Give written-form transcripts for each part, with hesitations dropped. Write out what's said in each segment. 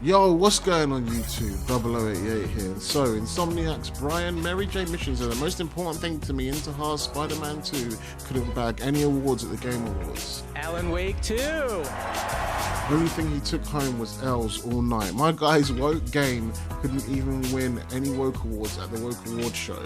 Yo, what's going on YouTube? 0088 here. So, Insomniac's Brian, Mary J missions are the most important thing to me. Into Hard Spider-Man 2 couldn't bag any awards at the Game Awards. Alan Wake 2! The only thing he took home was L's all night. My guy's woke game couldn't even win any woke awards at the woke award show.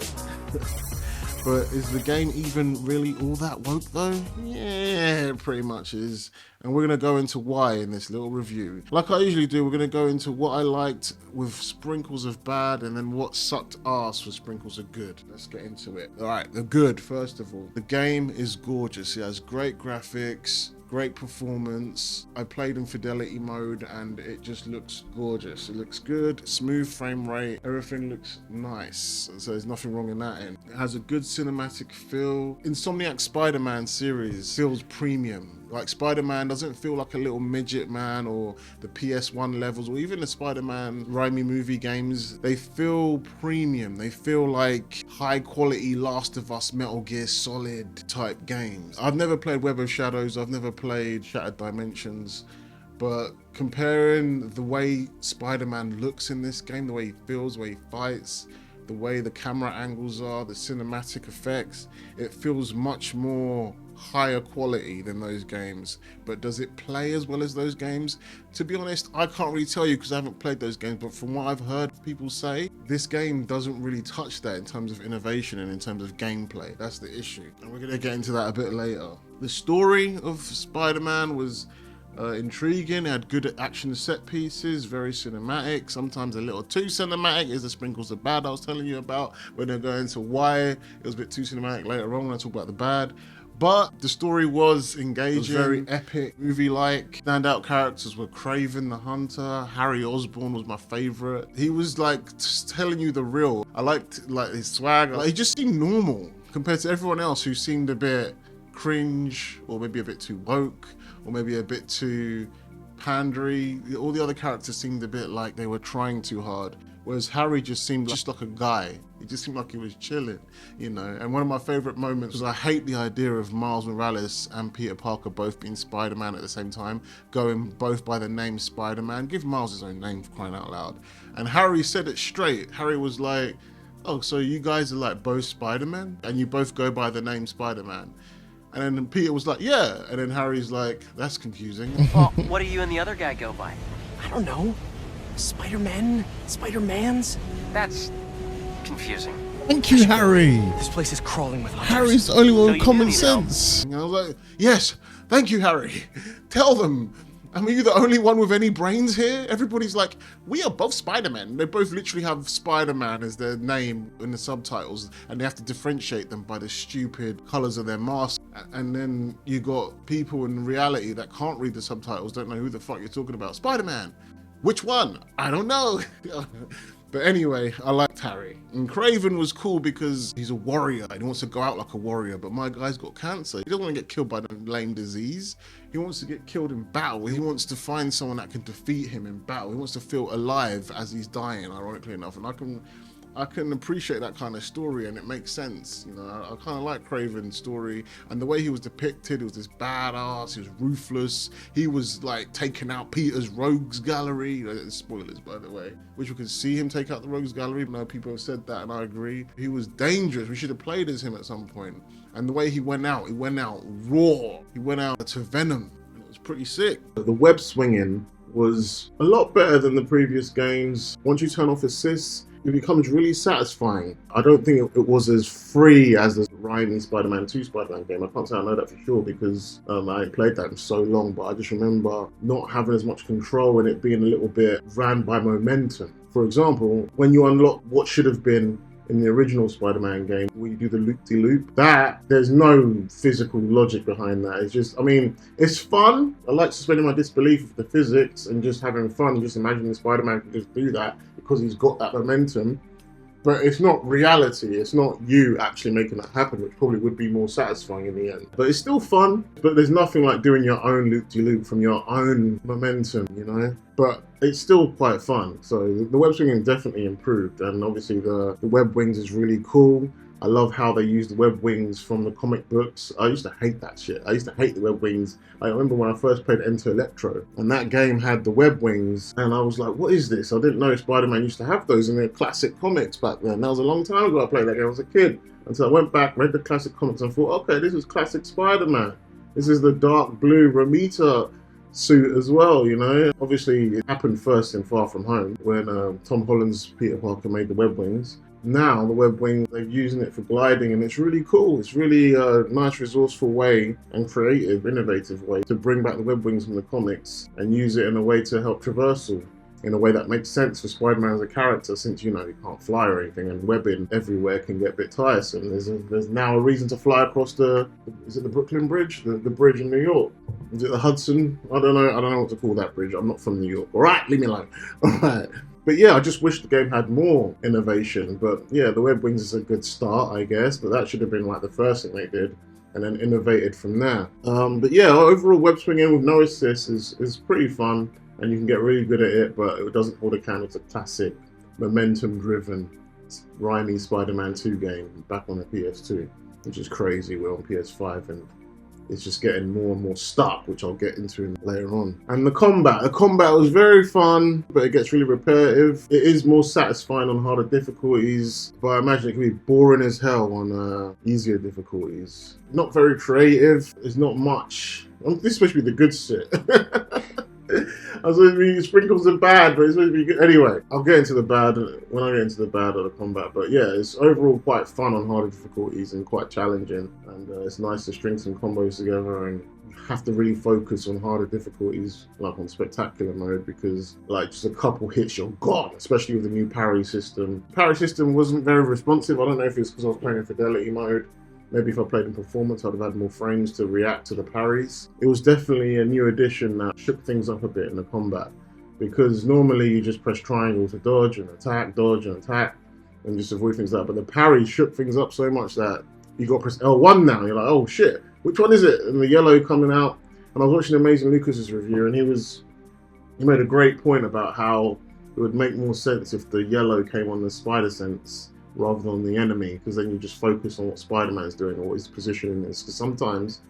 But is the game even really all that woke though? Yeah, it pretty much is. And we're going to go into why in this little review. Like I usually do, we're going to go into what I liked with sprinkles of bad and then what sucked ass with sprinkles of good. Let's get into it. Alright, the good first of all. The game is gorgeous. It has great graphics, great performance. I played in fidelity mode and it just looks gorgeous. It looks good, smooth frame rate, everything looks nice. So there's nothing wrong in that end. It has a good cinematic feel. Insomniac Spider-Man series feels premium. Like Spider-Man doesn't feel like a little midget man, or the PS1 levels, or even the Spider-Man Raimi movie games. They feel premium. They feel like high quality Last of Us, Metal Gear Solid type games. I've never played Web of Shadows. I've never played Shattered Dimensions. But comparing the way Spider-Man looks in this game, the way he feels, the way he fights, the way the camera angles are, the cinematic effects, it feels much more higher quality than those games. But does it play as well as those games? To be honest, I can't really tell you because I haven't played those games, but from what I've heard people say, this game doesn't really touch that in terms of innovation and in terms of gameplay. That's the issue, and we're going to get into that a bit later. The story of Spider-Man was intriguing. It had good action set pieces, very cinematic, sometimes a little too cinematic, is the sprinkles of bad I was telling you about. We're going to go into why it was a bit too cinematic later on when I talk about the bad. But the story was engaging, it was very epic, movie-like. Standout characters were Kraven the Hunter, Harry Osborn was my favorite. He was like just telling you the real. I liked like his swag. Like, he just seemed normal compared to everyone else who seemed a bit cringe, or maybe a bit too woke, or maybe a bit too pandery. All the other characters seemed a bit like they were trying too hard. Whereas Harry just seemed just like a guy. He just seemed like he was chilling, you know. And one of my favorite moments was I hate the idea of Miles Morales and Peter Parker both being Spider-Man at the same time, going both by the name Spider-Man. Give Miles his own name, for crying out loud. And Harry said it straight. Harry was like, oh, so you guys are like both Spider-Man? And you both go by the name Spider-Man? And then Peter was like, yeah. And then Harry's like, that's confusing. Well, what do you and the other guy go by? I don't know. Spider-Man? Spider-Mans? That's confusing. Thank you, Harry. This place is crawling with hunters. Harry's the only one So with you common do need help. sense. And I was like, yes, thank you, Harry. Tell them. Are you the only one with any brains here? Everybody's like, we are both Spider-Man. They both literally have Spider-Man as their name in the subtitles, and they have to differentiate them by the stupid colors of their masks. And then you got people in reality that can't read the subtitles, don't know who the fuck you're talking about. Spider-Man. Which one? I don't know. But anyway, I liked Harry. And Kraven was cool because he's a warrior and he wants to go out like a warrior, but my guy's got cancer. He doesn't want to get killed by the lame disease. He wants to get killed in battle. He wants to find someone that can defeat him in battle. He wants to feel alive as he's dying, ironically enough. And I can appreciate that kind of story, and it makes sense. You know, I kind of like Kraven's story and the way he was depicted. He was this badass, he was ruthless. He was like taking out Peter's rogues gallery. Spoilers, by the way. Wish we could see him take out the rogues gallery. No, people have said that and I agree. He was dangerous. We should have played as him at some point. And the way he went out raw. He went out to Venom. And it was pretty sick. The web swinging was a lot better than the previous games. Once you turn off assists, it becomes really satisfying. I don't think it was as free as the Raimi Spider-Man 2 Spider-Man game. I can't say I know that for sure because I ain't played that in so long, but I just remember not having as much control and it being a little bit ran by momentum. For example, when you unlock what should have been in the original Spider-Man game, where you do the loop-de-loop, that there's no physical logic behind that. It's just, I mean, it's fun. I like suspending my disbelief of the physics and just having fun, just imagining Spider-Man can just do that because he's got that momentum. But it's not reality. It's not you actually making that happen, which probably would be more satisfying in the end. But it's still fun, but there's nothing like doing your own loop-de-loop from your own momentum, you know? But it's still quite fun. So the web swinging definitely improved, and obviously the web wings is really cool. I love how they use the web wings from the comic books. I used to hate that shit. I used to hate the web wings. I remember when I first played Enter Electro, and that game had the web wings, and I was like, what is this? I didn't know Spider-Man used to have those in their classic comics back then. That was a long time ago I played that game. I was a kid. Until I went back, read the classic comics, and thought, okay, this is classic Spider-Man. This is the dark blue Romita suit as well, you know. Obviously, it happened first in Far From Home when Tom Holland's Peter Parker made the web wings. Now the web wing, they're using it for gliding, and it's really cool. It's really a nice, resourceful way and creative, innovative way to bring back the web wings from the comics and use it in a way to help traversal in a way that makes sense for Spider-Man as a character, since, you know, he can't fly or anything, and webbing everywhere can get a bit tiresome. There's now a reason to fly across is it the Brooklyn Bridge? The bridge in New York? Is it the Hudson? I don't know what to call that bridge. I'm not from New York. All right, leave me alone. All right. But yeah, I just wish the game had more innovation. But yeah, the web wings is a good start, I guess. But that should have been like the first thing they did, and then innovated from there. But yeah, overall web swinging with no assist is pretty fun, and you can get really good at it. But it doesn't hold a candle to classic, momentum-driven, grimy Spider-Man 2 game back on the PS2, which is crazy. We're on PS5 and it's just getting more and more stuck, which I'll get into later on. And the combat was very fun, but it gets really repetitive. It is more satisfying on harder difficulties, but I imagine it can be boring as hell on easier difficulties. Not very creative. There's not much. This is supposed to be the good shit. I was supposed to be sprinkles of bad, but it's supposed to be good. Anyway, I'll get into the bad when I get into the bad of the combat. But yeah, it's overall quite fun on harder difficulties and quite challenging. And it's nice to string some combos together, and you have to really focus on harder difficulties, like on spectacular mode, because like just a couple hits, you're gone, especially with the new parry system. Parry system wasn't very responsive. I don't know if it's because I was playing in fidelity mode. Maybe if I played in performance, I'd have had more frames to react to the parries. It was definitely a new addition that shook things up a bit in the combat, because normally you just press triangle to dodge and attack, and just avoid things like that. But the parry shook things up so much that you got to press L1 now. You're like, oh shit, which one is it? And the yellow coming out. And I was watching Amazing Lucas's review, and he made a great point about how it would make more sense if the yellow came on the spider sense rather than the enemy, because then you just focus on what Spider-Man's doing or what his positioning is. Because sometimes,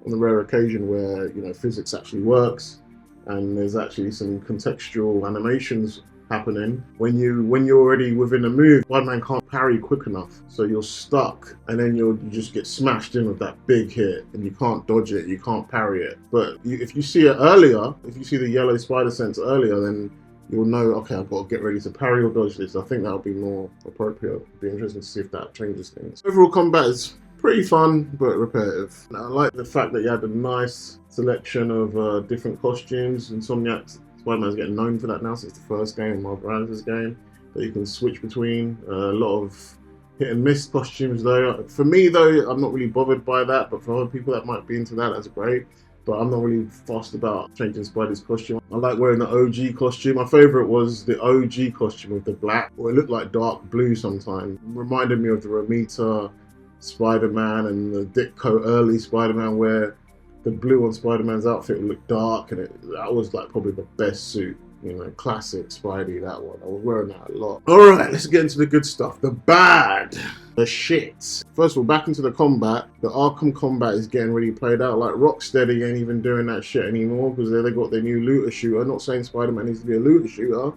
on the rare occasion where, you know, physics actually works and there's actually some contextual animations happening, when you're already within a move, Spider-Man can't parry quick enough, so you're stuck, and then you just get smashed in with that big hit, and you can't dodge it, you can't parry it. But if you see it earlier, if you see the yellow spider sense earlier, then you'll know, okay, I've got to get ready to parry or dodge this. I think that'll be more appropriate. It'll be interesting to see if that changes things. Overall combat is pretty fun, but repetitive. And I like the fact that you had a nice selection of different costumes. Insomniac Spider-Man's getting known for that now since the first game, Miles Morales' game, that you can switch between. A lot of hit and miss costumes though. For me though, I'm not really bothered by that, but for other people that might be into that, that's great. But I'm not really fussed about changing Spidey's costume. I like wearing the OG costume. My favourite was the OG costume with the black, or it looked like dark blue sometimes. It reminded me of the Romita Spider-Man and the Ditko early Spider-Man, where the blue on Spider-Man's outfit would look dark, and that was like probably the best suit. You know, classic Spidey, that one. I was wearing that a lot. Alright, let's get into the good stuff. The bad. The shit. First of all, back into the combat. The Arkham combat is getting really played out. Like, Rocksteady ain't even doing that shit anymore, because they got their new looter shooter. I'm not saying Spider-Man needs to be a looter shooter,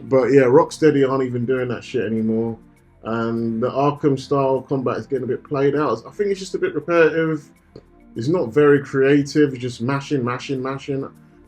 but yeah, Rocksteady aren't even doing that shit anymore. And the Arkham style combat is getting a bit played out. I think it's just a bit repetitive. It's not very creative. It's just mashing.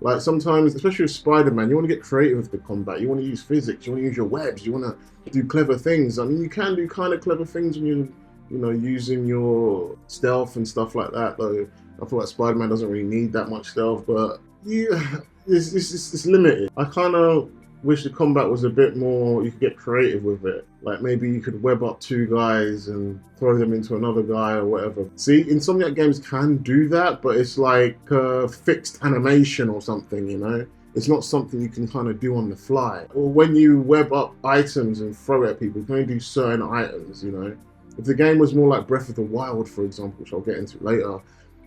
Like, sometimes, especially with Spider-Man, you want to get creative with the combat. You want to use physics. You want to use your webs. You want to do clever things. I mean, you can do kind of clever things when you're, you know, using your stealth and stuff like that, though. I feel like Spider-Man doesn't really need that much stealth, but yeah, it's limited. I kind of wish the combat was a bit more, you could get creative with it. Like, maybe you could web up two guys and throw them into another guy or whatever. See, Insomniac games can do that, but it's like a fixed animation or something, you know? It's not something you can kind of do on the fly. Or when you web up items and throw at people, you can only do certain items, you know? If the game was more like Breath of the Wild, for example, which I'll get into later,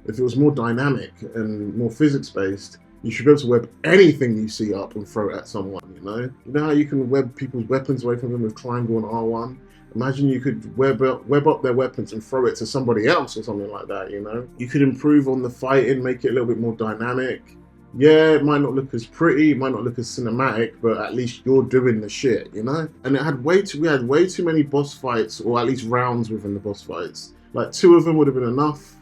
if it was more dynamic and more physics-based, you should be able to web anything you see up and throw it at someone, you know? You know how you can web people's weapons away from them with triangle and R1? Imagine you could web up their weapons and throw it to somebody else or something like that, you know? You could improve on the fighting, make it a little bit more dynamic. Yeah, it might not look as pretty, it might not look as cinematic, but at least you're doing the shit, you know? And we had way too many boss fights, or at least rounds within the boss fights. Like 2 of them would have been enough,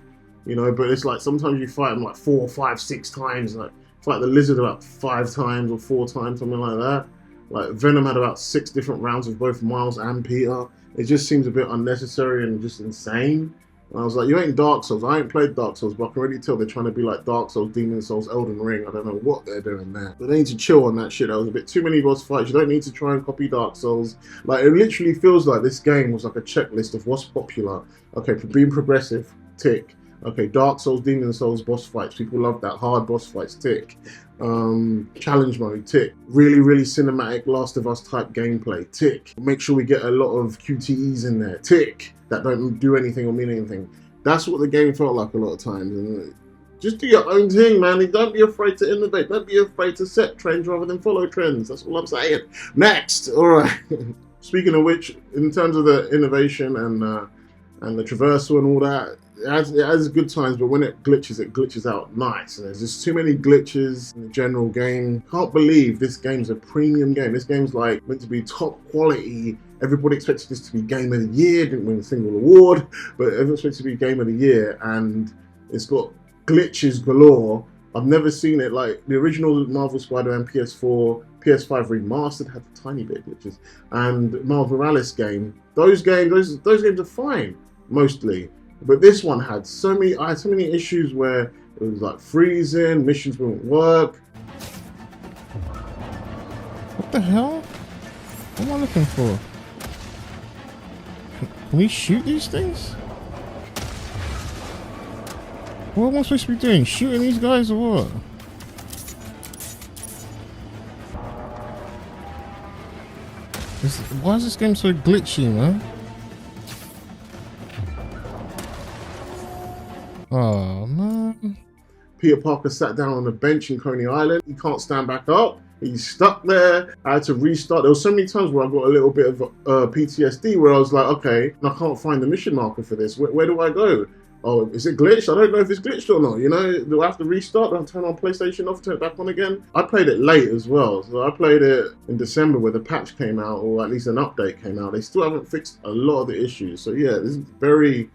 you know, but it's like sometimes you fight them like 4, 5, 6 times, like fight the lizard about 5 times or 4 times, something like that. Like Venom had about 6 different rounds with both Miles and Peter. It just seems a bit unnecessary and just insane. And I was like, you ain't Dark Souls. I ain't played Dark Souls, but I can already tell they're trying to be like Dark Souls, Demon Souls, Elden Ring. I don't know what they're doing there. But they need to chill on that shit. That was a bit too many boss fights. You don't need to try and copy Dark Souls. Like, it literally feels like this game was like a checklist of what's popular. Okay, for being progressive, tick. Okay, Dark Souls, Demon Souls, boss fights. People love that. Hard boss fights, tick. Challenge mode, tick. Really, really cinematic Last of Us type gameplay, tick. Make sure we get a lot of QTEs in there, tick. That don't do anything or mean anything. That's what the game felt like a lot of times. And just do your own thing, man. Don't be afraid to innovate. Don't be afraid to set trends rather than follow trends. That's all I'm saying. Next, all right. Speaking of which, in terms of the innovation and the traversal and all that, it has good times, but when it glitches out nice. And there's just too many glitches in the general game. Can't believe this game's a premium game. This game's like meant to be top quality. Everybody expected this to be Game of the Year. Didn't win a single award, but everyone expected to be Game of the Year, and it's got glitches galore. I've never seen it. Like the original Marvel Spider-Man PS4, PS5 remastered had a tiny bit of glitches, and Marvel Morales game. Those games are fine mostly. But this one had I had so many issues where it was like freezing, missions wouldn't work. What the hell? What am I looking for? Can we shoot these things? What am I supposed to be doing? Shooting these guys or what? Why is this game so glitchy, man? Oh man. Peter Parker sat down on a bench in Coney Island. He can't stand back up. He's stuck there. I had to restart. There were so many times where I got a little bit of PTSD where I was like, okay, I can't find the mission marker for this. Where do I go? Oh, is it glitched? I don't know if it's glitched or not. You know, do I have to restart? Do I turn on PlayStation off, turn it back on again? I played it late as well. So I played it in December where the patch came out, or at least an update came out. They still haven't fixed a lot of the issues. So yeah, this is very,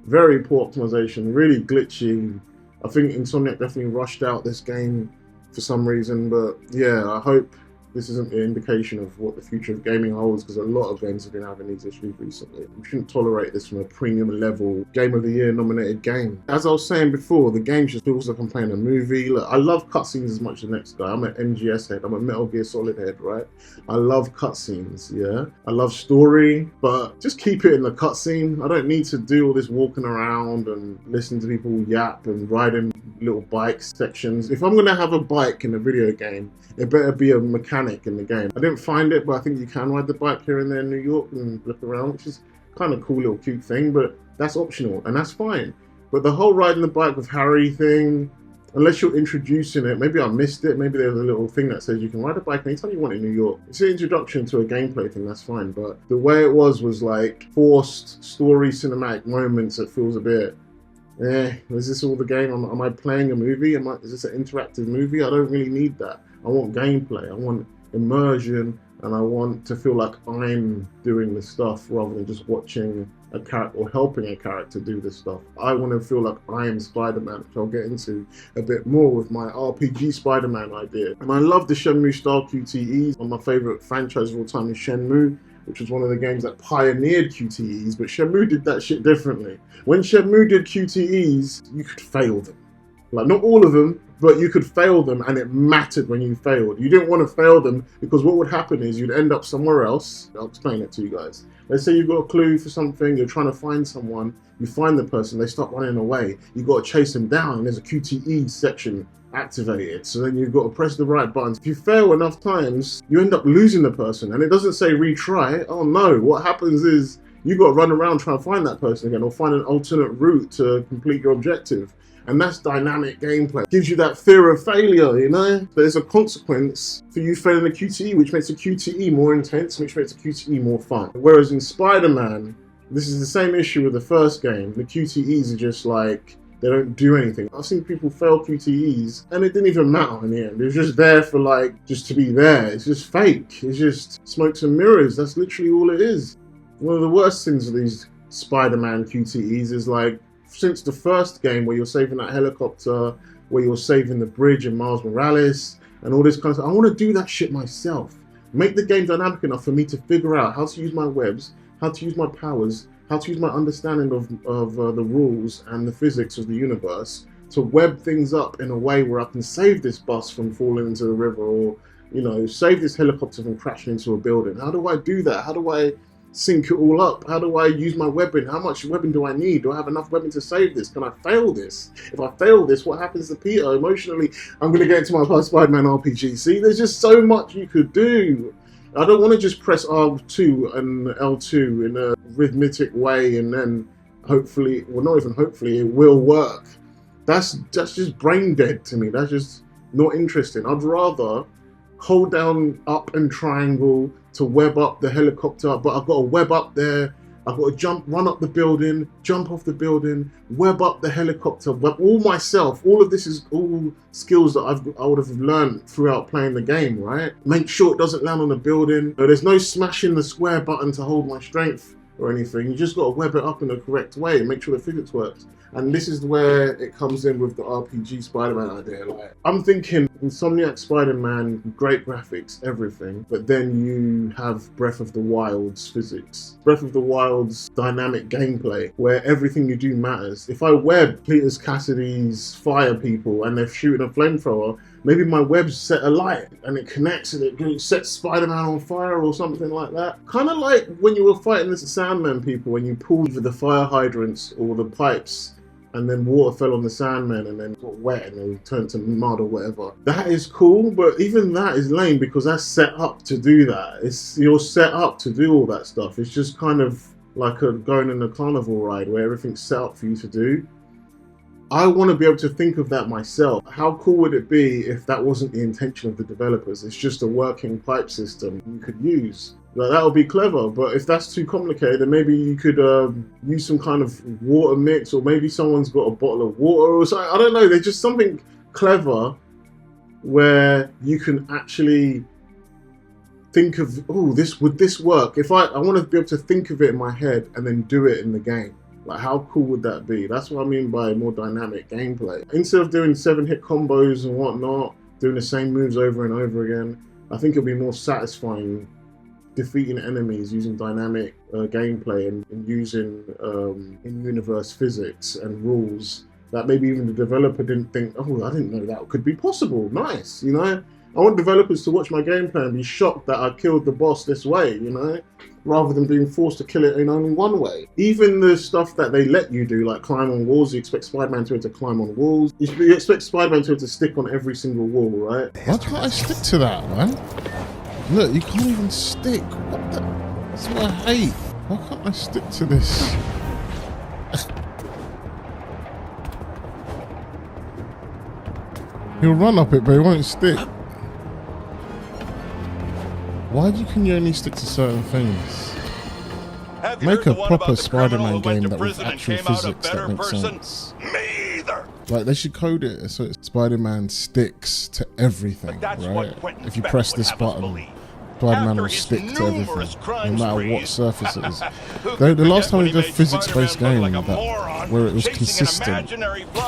very poor optimization, really glitchy. I think Insomniac definitely rushed out this game for some reason, but yeah, I hope this isn't an indication of what the future of gaming holds, because a lot of games have been having these issues recently. We shouldn't tolerate this from a premium level Game of the Year nominated game. As I was saying before, the game just feels like I'm playing a movie. Look, I love cutscenes as much as the next guy. I'm an MGS head, I'm a Metal Gear Solid head, right? I love cutscenes, yeah? I love story, but just keep it in the cutscene. I don't need to do all this walking around and listen to people yap and riding little bike sections. If I'm gonna have a bike in a video game, it better be a mechanic in the game. I didn't find it, but I think you can ride the bike here and there in New York and look around, which is kind of cool little cute thing, but that's optional and that's fine. But the whole riding the bike with Harry thing, unless you're introducing it, maybe I missed it, maybe there's a little thing that says you can ride a bike anytime you want in New York. It's an introduction to a gameplay thing, that's fine, but the way it was like forced story cinematic moments that feels a bit, is this all the game? Am I playing a movie? Is this an interactive movie? I don't really need that. I want gameplay, I want immersion, and I want to feel like I'm doing the stuff rather than just watching a character or helping a character do this stuff. I want to feel like I am Spider-Man, which I'll get into a bit more with my RPG Spider-Man idea. And I love the Shenmue style QTEs. One of my favorite franchises of all time is Shenmue, which was one of the games that pioneered QTEs, but Shenmue did that shit differently. When Shenmue did QTEs, you could fail them. Like, not all of them, but you could fail them, and it mattered when you failed. You didn't want to fail them, because what would happen is you'd end up somewhere else. I'll explain it to you guys. Let's say you've got a clue for something, you're trying to find someone, you find the person, they start running away. You've got to chase them down, and there's a QTE section activated, so then you've got to press the right buttons. If you fail enough times, you end up losing the person, and it doesn't say retry. Oh no, what happens is you've got to run around trying to find that person again, or find an alternate route to complete your objective. And that's dynamic gameplay. Gives you that fear of failure, you know? There's a consequence for you failing a QTE, which makes a QTE more intense, which makes a QTE more fun. Whereas in Spider-Man, this is the same issue with the first game. The QTEs are just like, they don't do anything. I've seen people fail QTEs and it didn't even matter in the end. It was just there for like, just to be there. It's just fake. It's just smokes and mirrors. That's literally all it is. One of the worst things of these Spider-Man QTEs is like, since the first game where you're saving that helicopter, where you're saving the bridge in Miles Morales and all this kind of stuff, I want to do that shit myself. Make the game dynamic enough for me to figure out how to use my webs, how to use my powers, how to use my understanding of the rules and the physics of the universe to web things up in a way where I can save this bus from falling into the river, or, you know, save this helicopter from crashing into a building. How do I do that? How do I sync it all up? How do I use my weapon? How much weapon do I need? Do I have enough weapon to save this? Can I fail this? If I fail this, what happens to Peter emotionally? I'm going to get into my Spider-Man RPG. See, there's just so much you could do. I don't want to just press R2 and L2 in a rhythmic way and then hopefully, well, not even hopefully, it will work. That's just brain dead to me. That's just not interesting. I'd rather hold down up and triangle to web up the helicopter, but I've got to web up there. I've got to run up the building, jump off the building, web up the helicopter, web all myself. All of this is all skills that I would have learned throughout playing the game, right? Make sure it doesn't land on the building. There's no smashing the square button to hold my strength or anything. You just got to web it up in the correct way and make sure the physics works. And this is where it comes in with the RPG Spider-Man idea. Like, I'm thinking Insomniac Spider-Man, great graphics, everything, but then you have Breath of the Wild's physics. Breath of the Wild's dynamic gameplay, where everything you do matters. If I web Peter Cassidy's fire people and they're shooting a flamethrower, maybe my web's set alight and it connects and it sets Spider-Man on fire or something like that. Kind of like when you were fighting the Sandman people, when you pulled the fire hydrants or the pipes and then water fell on the Sandman and then got wet and then turned to mud or whatever. That is cool, but even that is lame because that's set up to do that. You're set up to do all that stuff. It's just kind of like going in a carnival ride where everything's set up for you to do. I want to be able to think of that myself. How cool would it be if that wasn't the intention of the developers? It's just a working pipe system you could use. Like, that would be clever, but if that's too complicated, then maybe you could use some kind of water mix, or maybe someone's got a bottle of water or something. I don't know, there's just something clever where you can actually think of, oh, would this work? If I want to be able to think of it in my head and then do it in the game. Like, how cool would that be? That's what I mean by more dynamic gameplay. Instead of doing 7-hit combos and whatnot, doing the same moves over and over again, I think it'll be more satisfying defeating enemies using dynamic gameplay and using in-universe physics and rules that maybe even the developer didn't think, oh, I didn't know that could be possible. Nice, you know? I want developers to watch my gameplay and be shocked that I killed the boss this way, you know? Rather than being forced to kill it in only one way. Even the stuff that they let you do, like climb on walls, you expect Spider-Man to be able to climb on walls. You expect Spider-Man to be able to stick on every single wall, right? Why can't I stick to that, man? Look, you can't even stick. What the? That's what I hate. Why can't I stick to this? He'll run up it, but he won't stick. Why can you only stick to certain things? Make a proper Spider-Man game that with actual physics that makes sense. Me either. Like, they should code it so Spider-Man sticks to everything, right? If you press this button, Spider-Man will stick to everything, no matter what surface it is. The last time we did a physics-based game where it was consistent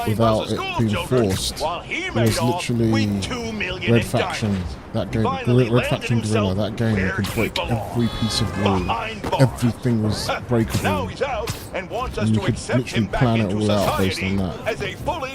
without it being forced, it was literally Red Faction. That game, Red Faction Guerrilla, that game could break every piece of wall. Everything was breakable. And you could literally plan it all out based on that.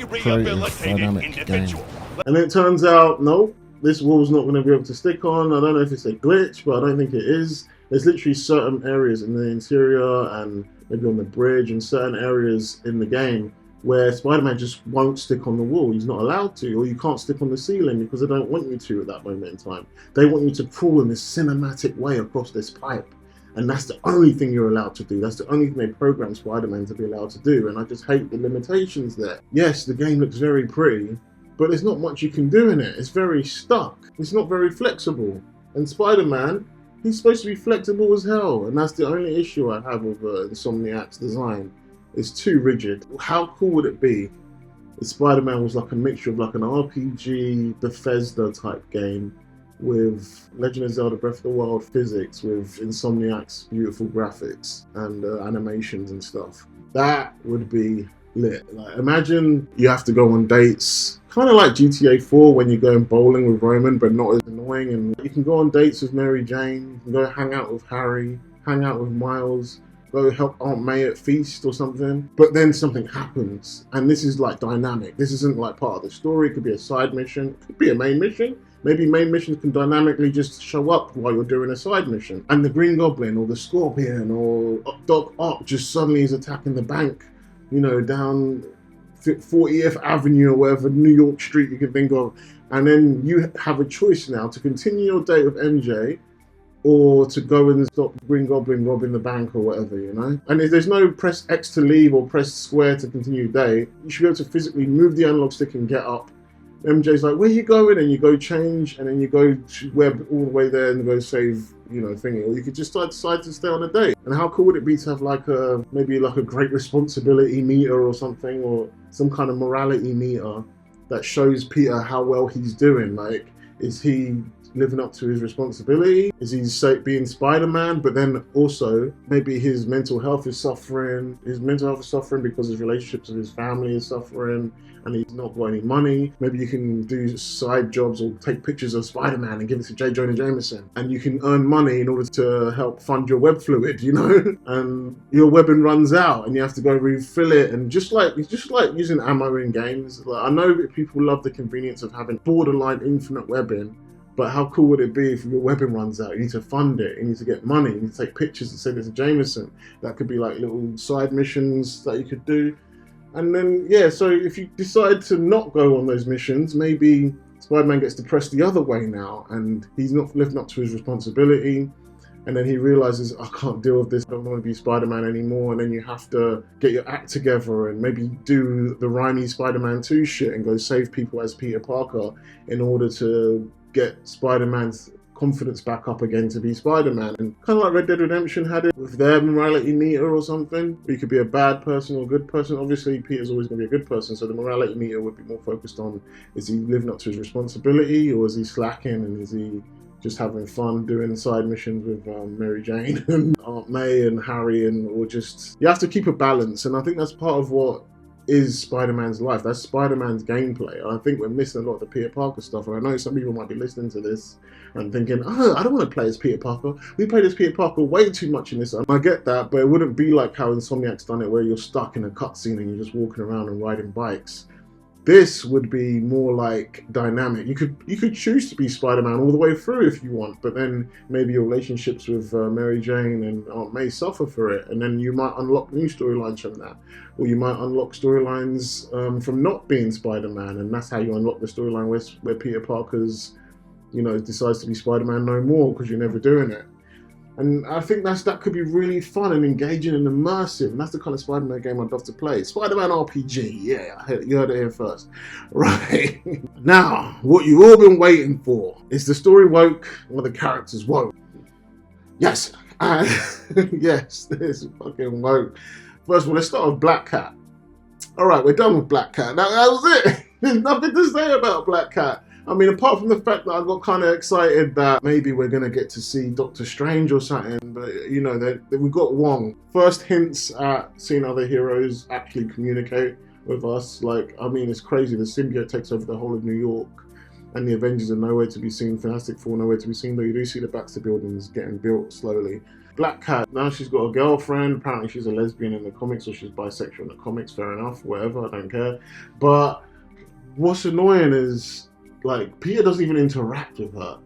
Creative, dynamic game. And it turns out, no, this wall's not going to be able to stick on. I don't know if it's a glitch, but I don't think it is. There's literally certain areas in the interior and maybe on the bridge and certain areas in the game where Spider-Man just won't stick on the wall. He's not allowed to, or you can't stick on the ceiling because they don't want you to at that moment in time. They want you to crawl in this cinematic way across this pipe. And that's the only thing you're allowed to do. That's the only thing they programmed Spider-Man to be allowed to do. And I just hate the limitations there. Yes, the game looks very pretty, but there's not much you can do in it. It's very stuck. It's not very flexible. And Spider-Man, he's supposed to be flexible as hell. And that's the only issue I have with Insomniac's design. It's too rigid. How cool would it be if Spider-Man was like a mixture of like an RPG Bethesda type game with Legend of Zelda Breath of the Wild physics, with Insomniac's beautiful graphics and animations and stuff? That would be lit. Like, imagine you have to go on dates, kind of like GTA 4 when you're going bowling with Roman, but not as annoying. And you can go on dates with Mary Jane, you can go hang out with Harry, hang out with Miles, go help Aunt May at feast or something. But then something happens, and this is like dynamic. This isn't like part of the story. It could be a side mission, it could be a main mission. Maybe main missions can dynamically just show up while you're doing a side mission. And the Green Goblin or the Scorpion or Doc Ock just suddenly is attacking the bank, you know, down 40th Avenue or whatever New York street you can think of. And then you have a choice now to continue your date with MJ or to go and stop Green Goblin robbing the bank or whatever, you know? And if there's no press X to leave or press square to continue your day, you should be able to physically move the analog stick and get up. MJ's like, where you going? And you go change, and then you go to web all the way there and go save, you know, thingy. Or you could just decide to stay on a date. And how cool would it be to have like maybe like a great responsibility meter or something, or some kind of morality meter that shows Peter how well he's doing? Like, is he living up to his responsibility? Is he being Spider-Man? But then also maybe his mental health is suffering. His mental health is suffering because his relationships with his family is suffering, and he's not got any money. Maybe you can do side jobs or take pictures of Spider-Man and give it to J. Jonah Jameson, and you can earn money in order to help fund your web fluid, you know? And your webbing runs out and you have to go refill it. And just like using ammo in games. Like, I know that people love the convenience of having borderline infinite webbing, but how cool would it be if your webbing runs out? You need to fund it, you need to get money, you need to take pictures and send it to Jameson. That could be like little side missions that you could do. And then, yeah, so if you decide to not go on those missions, maybe Spider-Man gets depressed the other way now, and he's not living up to his responsibility. And then he realizes, I can't deal with this, I don't want to be Spider-Man anymore. And then you have to get your act together and maybe do the Raimi Spider-Man 2 shit and go save people as Peter Parker in order to get Spider-Man's confidence back up again to be Spider-Man. And kind of like Red Dead Redemption had it with their morality meter or something. You could be a bad person or a good person. Obviously, Peter's always going to be a good person, so the morality meter would be more focused on, is he living up to his responsibility, or is he slacking, and is he just having fun doing side missions with Mary Jane and Aunt May and Harry, and or just, you have to keep a balance. And I think that's part of what is Spider-Man's life. That's Spider-Man's gameplay. I think we're missing a lot of the Peter Parker stuff, and I know some people might be listening to this and thinking, oh, I don't want to play as Peter Parker. We played as Peter Parker way too much in this. And I get that, but it wouldn't be like how Insomniac's done it, where you're stuck in a cutscene and you're just walking around and riding bikes. This would be more like dynamic. You could choose to be Spider-Man all the way through if you want, but then maybe your relationships with Mary Jane and Aunt May suffer for it, and then you might unlock new storylines from that, or you might unlock storylines from not being Spider-Man, and that's how you unlock the storyline where Peter Parker's, you know, decides to be Spider-Man no more because you're never doing it. And I think that could be really fun and engaging and immersive. And that's the kind of Spider-Man game I'd love to play. Spider-Man RPG, yeah, you heard it here first. Right. Now, what you've all been waiting for. Is the story woke or the characters woke? Yes. Yes, it's fucking woke. First of all, let's start with Black Cat. Alright, we're done with Black Cat. Now, that was it. There's nothing to say about Black Cat. I mean, apart from the fact that I got kind of excited that maybe we're going to get to see Doctor Strange or something, but, you know, we've got Wong. First hints at seeing other heroes actually communicate with us. Like, I mean, it's crazy. The symbiote takes over the whole of New York, and the Avengers are nowhere to be seen. Fantastic Four nowhere to be seen, though you do see the Baxter buildings getting built slowly. Black Cat, now she's got a girlfriend. Apparently she's a lesbian in the comics, or she's bisexual in the comics. Fair enough, whatever, I don't care. But what's annoying is, like, Peter doesn't even interact with her.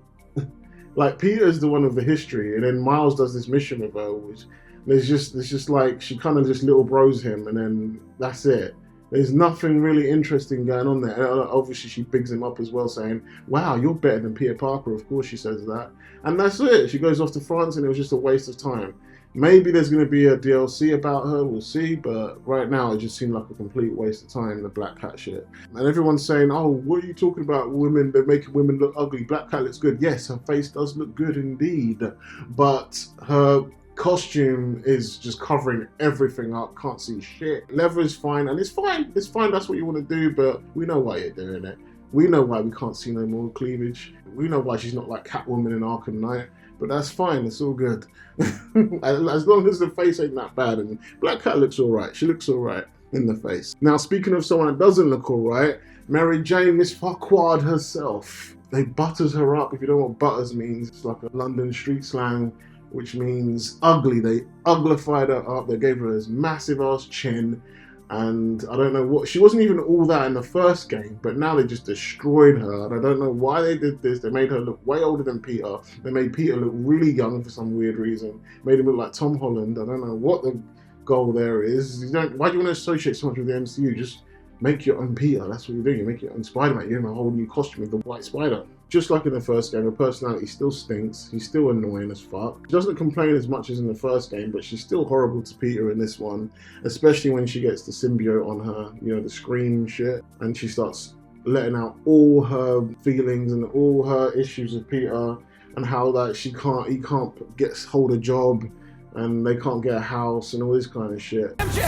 Like, Peter's the one with the history, and then Miles does this mission with her, which it's just like she kind of just little bros him, and then that's it. There's nothing really interesting going on there. And obviously, she bigs him up as well, saying, "Wow, you're better than Peter Parker." Of course, she says that, and that's it. She goes off to France, and it was just a waste of time. Maybe there's going to be a DLC about her, we'll see, but right now it just seemed like a complete waste of time, the Black Cat shit. And everyone's saying, oh, what are you talking about, women, they're making women look ugly. Black Cat looks good. Yes, her face does look good indeed, but her costume is just covering everything up, can't see shit. Leather is fine, and it's fine, that's what you want to do, but we know why you're doing it. We know why we can't see no more cleavage. We know why she's not like Catwoman in Arkham Knight. But that's fine, it's all good. As long as the face ain't that bad. And Black Cat looks alright. She looks alright in the face. Now, speaking of someone that doesn't look alright, Mary Jane, Miss Farquaad herself. They butters her up. If you don't know what butters means, it's like a London street slang, which means ugly. They uglified her up. They gave her this massive ass chin. And I don't know what, she wasn't even all that in the first game, but now they just destroyed her, and I don't know why they did this. They made her look way older than Peter. They made Peter look really young for some weird reason. Made him look like Tom Holland. I don't know what the goal there is. Why do you want to associate so much with the MCU? Just make your own Peter. That's what you do. You make your own Spider-Man. You have a whole new costume with the white spider. Just like in the first game, her personality still stinks. He's still annoying as fuck. She doesn't complain as much as in the first game, but she's still horrible to Peter in this one, especially when she gets the symbiote on her, you know, the scream shit, and she starts letting out all her feelings and all her issues with Peter, and how that he can't get hold a job, and they can't get a house, and all this kind of shit. MJ,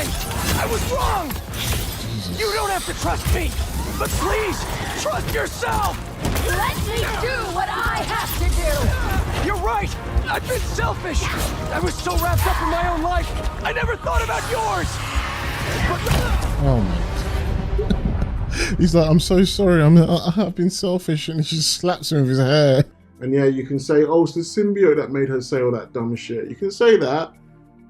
I was wrong. You don't have to trust me, but please trust yourself. Let me do what I have to do! You're right! I've been selfish! I was so wrapped up in my own life, I never thought about yours! Oh my. He's like, I'm so sorry, I've been selfish, and he just slaps him with his hair. And yeah, you can say, oh, it's the symbiote that made her say all that dumb shit. You can say that,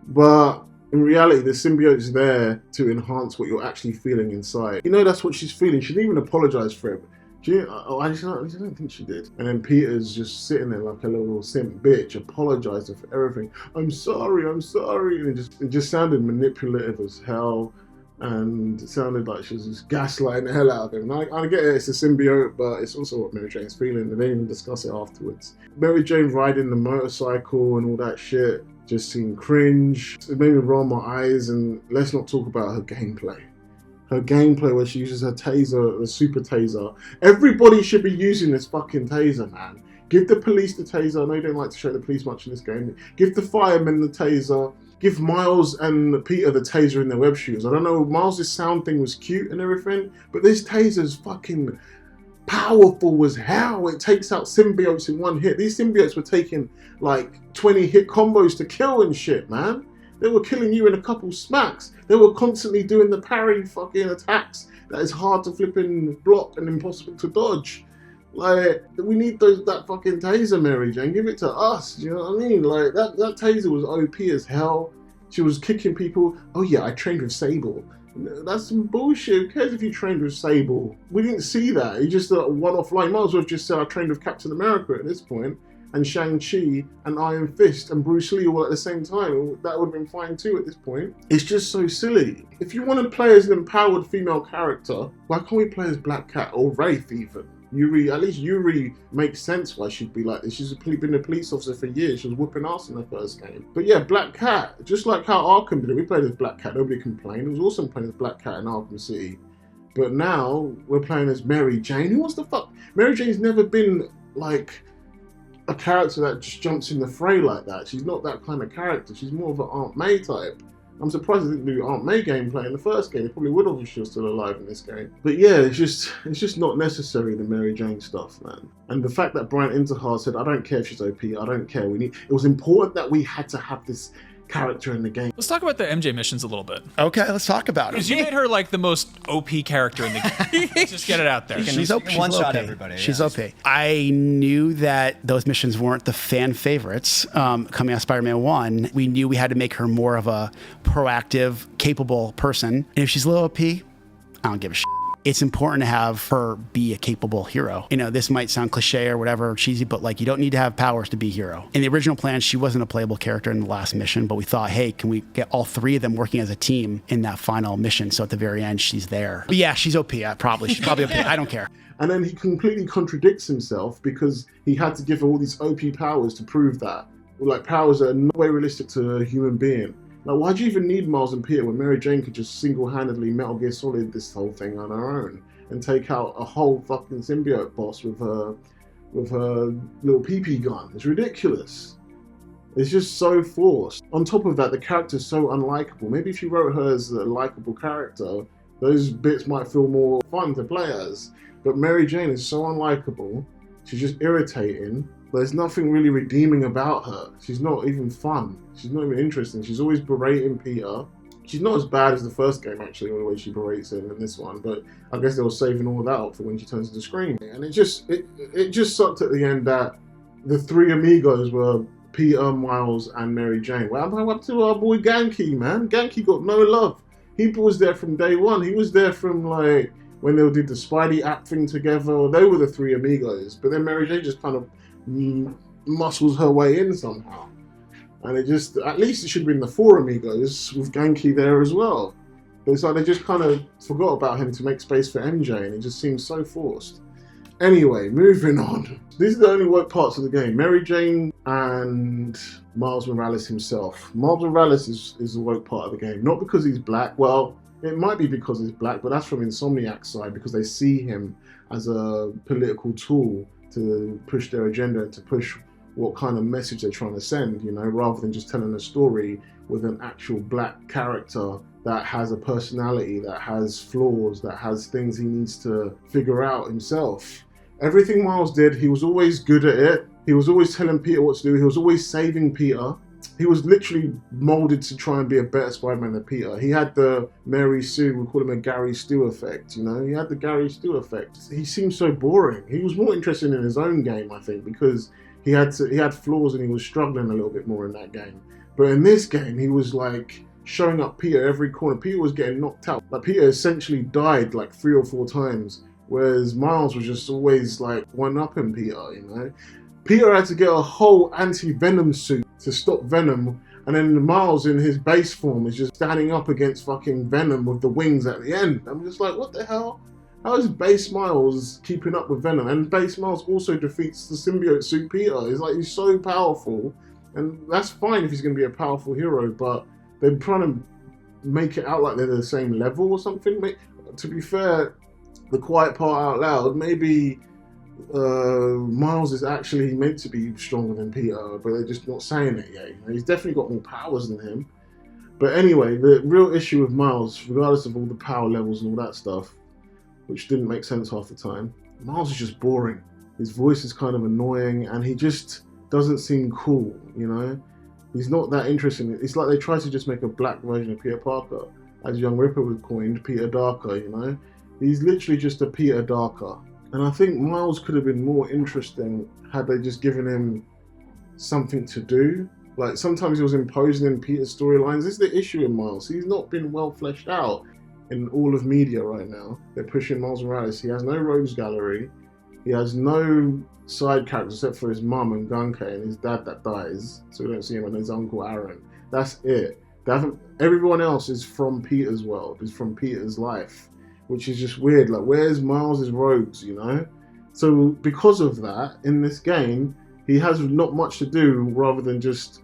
but in reality, the symbiote's there to enhance what you're actually feeling inside. You know, that's what she's feeling. She didn't even apologize for it. I don't think she did. And then Peter's just sitting there like a little simp bitch, apologizing for everything. I'm sorry. And it just sounded manipulative as hell. And it sounded like she was just gaslighting the hell out of him. And I get it, it's a symbiote, but it's also what Mary Jane's feeling. They didn't even discuss it afterwards. Mary Jane riding the motorcycle and all that shit just seemed cringe. It made me roll my eyes, and let's not talk about her gameplay. Her gameplay where she uses her taser, the super taser. Everybody should be using this fucking taser, man. Give the police the taser. I know you don't like to show the police much in this game. Give the firemen the taser. Give Miles and Peter the taser in their web shooters. I don't know, Miles' sound thing was cute and everything, but this taser's fucking powerful as hell. It takes out symbiotes in one hit. These symbiotes were taking like 20 hit combos to kill and shit, man. They were killing you in a couple smacks. They were constantly doing the parry fucking attacks that is hard to flipping block and impossible to dodge. Like, we need that fucking taser, Mary Jane. Give it to us. You know what I mean? Like, that taser was OP as hell. She was kicking people. Oh yeah, I trained with Sable. That's some bullshit. Who cares if you trained with Sable? We didn't see that. He just a one-off line. Might as well have just said I trained with Captain America at this point, and Shang-Chi and Iron Fist and Bruce Lee all at the same time. That would have been fine too at this point. It's just so silly. If you want to play as an empowered female character, why can't we play as Black Cat or Wraith even? Yuri, at least Yuri makes sense why she'd be like this. She's been a police officer for years. She was whooping ass in the first game. But yeah, Black Cat, just like how Arkham did it. We played as Black Cat, nobody complained. It was awesome playing as Black Cat in Arkham City. But now we're playing as Mary Jane. Who wants the fuck? Mary Jane's never been like a character that just jumps in the fray like that. She's not that kind of character. She's more of an Aunt May type. I'm surprised they didn't do Aunt May gameplay in the first game. They probably would have if she was still alive in this game. But yeah, it's just not necessary, the Mary Jane stuff, man. And the fact that Brian Intihar said, I don't care if she's OP, I don't care. It was important that we had to have this character in the game. Let's talk about the MJ missions a little bit. Okay, let's talk about it. Because you made her like the most OP character in the game. Let's just get it out there. She's OP. One shot everybody. She's OP. I knew that those missions weren't the fan favorites coming out of Spider-Man 1. We knew we had to make her more of a proactive, capable person. And if she's a little OP, I don't give a shit. it's important to have her be a capable hero. You know, this might sound cliche or whatever, cheesy, but like, you don't need to have powers to be a hero. In the original plan, she wasn't a playable character in the last mission, but we thought, hey, can we get all three of them working as a team in that final mission? So at the very end, she's there. But yeah, she's OP. She's probably OP. I don't care. And then he completely contradicts himself because he had to give her all these OP powers to prove that. Like, powers that are no way realistic to a human being. Like, why do you even need Miles and Peter when Mary Jane could just single-handedly Metal Gear Solid this whole thing on her own and take out a whole fucking symbiote boss with her little PP gun? It's ridiculous. It's just so forced. On top of that, the character's so unlikable. Maybe if you wrote her as a likable character, those bits might feel more fun to play as. But Mary Jane is so unlikable. She's just irritating. There's nothing really redeeming about her. She's not even fun. She's not even interesting. She's always berating Peter. She's not as bad as the first game, actually, the way she berates him in this one. But I guess they were saving all that up for when she turns to the screen. And it just sucked at the end that the three amigos were Peter, Miles, and Mary Jane. Well, I'm up to our boy Genki, man. Genki got no love. He was there from day one. He was there from, like, when they did the Spidey app thing together. They were the three amigos. But then Mary Jane just kind of muscles her way in somehow. And it just, at least it should have been the four amigos with Genki there as well. But it's like they just kind of forgot about him to make space for MJ, and it just seems so forced. Anyway, moving on. These are the only woke parts of the game. Mary Jane and Miles Morales himself. Miles Morales is the woke part of the game. Not because he's black. Well, it might be because he's black, but that's from Insomniac's side, because they see him as a political tool to push their agenda and to push what kind of message they're trying to send, you know, rather than just telling a story with an actual black character that has a personality, that has flaws, that has things he needs to figure out himself. Everything Miles did, he was always good at it. He was always telling Peter what to do. He was always saving Peter. He was literally molded to try and be a better Spider-Man than Peter. He had the Mary Sue, we call him a Gary Stu effect, you know? He had the Gary Stu effect. He seemed so boring. He was more interested in his own game, I think, because he had flaws and he was struggling a little bit more in that game. But in this game, he was like showing up Peter every corner. Peter was getting knocked out. Like, Peter essentially died like 3 or 4 times, whereas Miles was just always like one-upping Peter, you know? Peter had to get a whole anti-Venom suit to stop Venom, and then Miles in his base form is just standing up against fucking Venom with the wings at the end. I'm just like, what the hell? How is base Miles keeping up with Venom? And base Miles also defeats the symbiote suit Peter. It's like, he's so powerful, and that's fine if he's going to be a powerful hero, but they're trying to make it out like they're the same level or something. To be fair, the quiet part out loud, maybe Miles is actually meant to be stronger than Peter, but they're just not saying it yet. You know, he's definitely got more powers than him. But anyway, the real issue with Miles, regardless of all the power levels and all that stuff, which didn't make sense half the time, Miles is just boring. His voice is kind of annoying, and he just doesn't seem cool, you know? He's not that interesting. It's like they tried to just make a black version of Peter Parker. As Young Ripper was coined, Peter Darker, you know? He's literally just a Peter Darker. And I think Miles could have been more interesting had they just given him something to do. Like, sometimes he was imposing in Peter's storylines. This is the issue in Miles. He's not been well fleshed out in all of media right now. They're pushing Miles Morales. He has no rogues gallery. He has no side characters except for his mum and Gunke and his dad that dies. So we don't see him, and his uncle Aaron. That's it. Everyone else is from Peter's world, is from Peter's life, which is just weird. Like, where's Miles' rogues, you know? So because of that, in this game, he has not much to do rather than just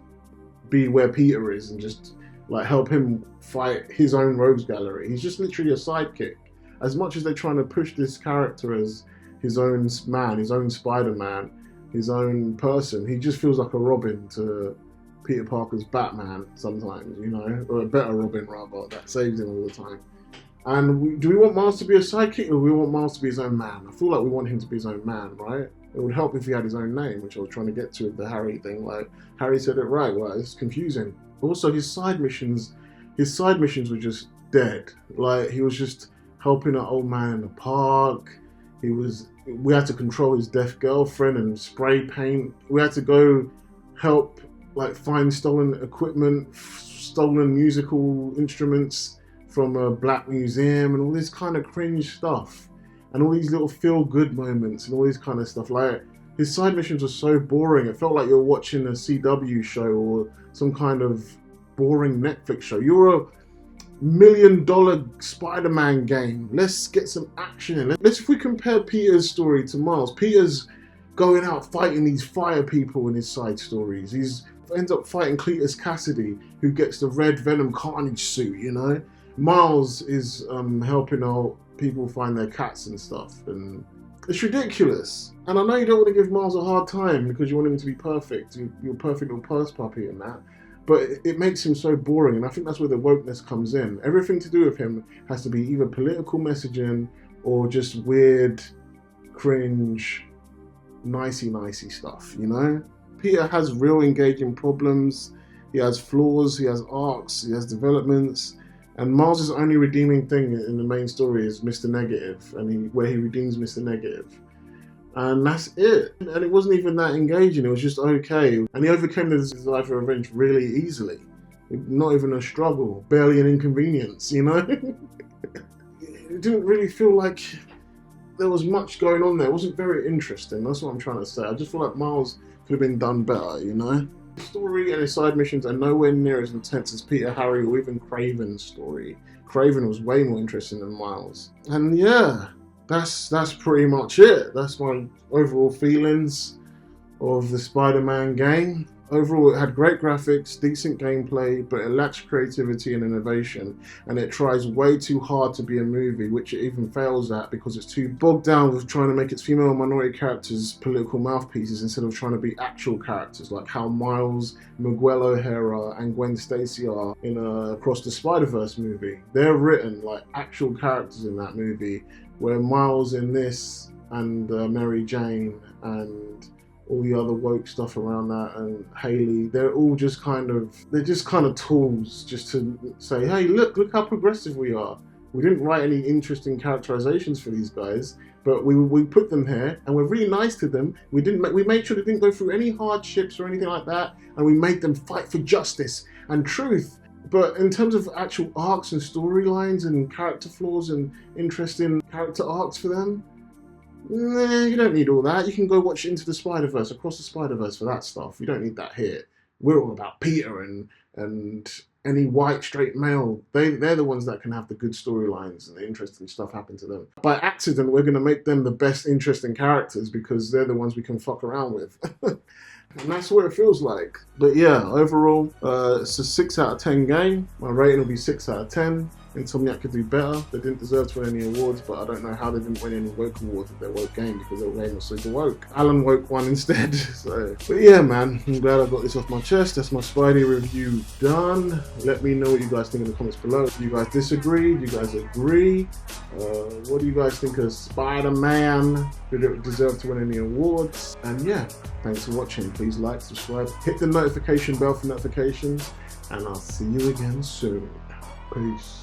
be where Peter is and just like help him fight his own rogues gallery. He's just literally a sidekick. As much as they're trying to push this character as his own man, his own Spider-Man, his own person, he just feels like a Robin to Peter Parker's Batman sometimes, you know? Or a better Robin, rather, that saves him all the time. And do we want Miles to be a sidekick, or do we want Miles to be his own man? I feel like we want him to be his own man, right? It would help if he had his own name, which I was trying to get to with the Harry thing. Like, Harry said it right. Well, it's confusing. Also, his side missions were just dead. Like, he was just helping an old man in the park. We had to control his deaf girlfriend and spray paint. We had to go help, like, find stolen equipment, stolen musical instruments, from a black museum and all this kind of cringe stuff. And all these little feel-good moments and all this kind of stuff. Like, his side missions were so boring. It felt like you were watching a CW show or some kind of boring Netflix show. You're a $1 million Spider-Man game. Let's get some action in it. If we compare Peter's story to Miles, Peter's going out fighting these fire people in his side stories. He's ends up fighting Cletus Cassidy, who gets the red Venom Carnage suit, you know? Miles is helping out people find their cats and stuff, and it's ridiculous. And I know you don't want to give Miles a hard time because you want him to be perfect. You're a perfect little purse puppy and that. But it makes him so boring, and I think that's where the wokeness comes in. Everything to do with him has to be either political messaging or just weird, cringe, nicey stuff, you know? Peter has real engaging problems. He has flaws, he has arcs, he has developments. And Miles' only redeeming thing in the main story is Mr. Negative, and where he redeems Mr. Negative. And that's it. And it wasn't even that engaging, it was just okay. And he overcame the desire for revenge really easily. Not even a struggle, barely an inconvenience, you know? It didn't really feel like there was much going on there. It wasn't very interesting, that's what I'm trying to say. I just feel like Miles could have been done better, you know? The story and his side missions are nowhere near as intense as Peter, Harry, or even Craven's story. Craven was way more interesting than Miles. And yeah, that's pretty much it. That's my overall feelings of the Spider-Man game. Overall, it had great graphics, decent gameplay, but it lacks creativity and innovation, and it tries way too hard to be a movie, which it even fails at because it's too bogged down with trying to make its female and minority characters political mouthpieces instead of trying to be actual characters, like how Miles, Miguel O'Hara, and Gwen Stacy are in Across the Spider-Verse movie. They're written like actual characters in that movie, where Miles in this and Mary Jane and all the other woke stuff around that and Haley, they're just kind of tools just to say, hey, look how progressive we are. We didn't write any interesting characterizations for these guys, but we put them here and we're really nice to them. We made sure they didn't go through any hardships or anything like that, and we made them fight for justice and truth. But in terms of actual arcs and storylines and character flaws and interesting character arcs for them, nah, you don't need all that. You can go watch Into the Spider-Verse, Across the Spider-Verse for that stuff. You don't need that here. We're all about Peter and any white straight male. They're the ones that can have the good storylines and the interesting stuff happen to them. By accident, we're going to make them the best interesting characters because they're the ones we can fuck around with. And that's what it feels like. But yeah, overall, it's a 6 out of 10 game. My rating will be 6 out of 10. Insomniac could do better. They didn't deserve to win any awards, but I don't know how they didn't win any woke awards with their woke game because their game was super woke. Alan woke one instead. But yeah, man, I'm glad I got this off my chest. That's my Spidey review done. Let me know what you guys think in the comments below. Do you guys disagree? Do you guys agree? What do you guys think of Spider-Man? Did it deserve to win any awards? And yeah, thanks for watching. Please like, subscribe, hit the notification bell for notifications, and I'll see you again soon. Peace.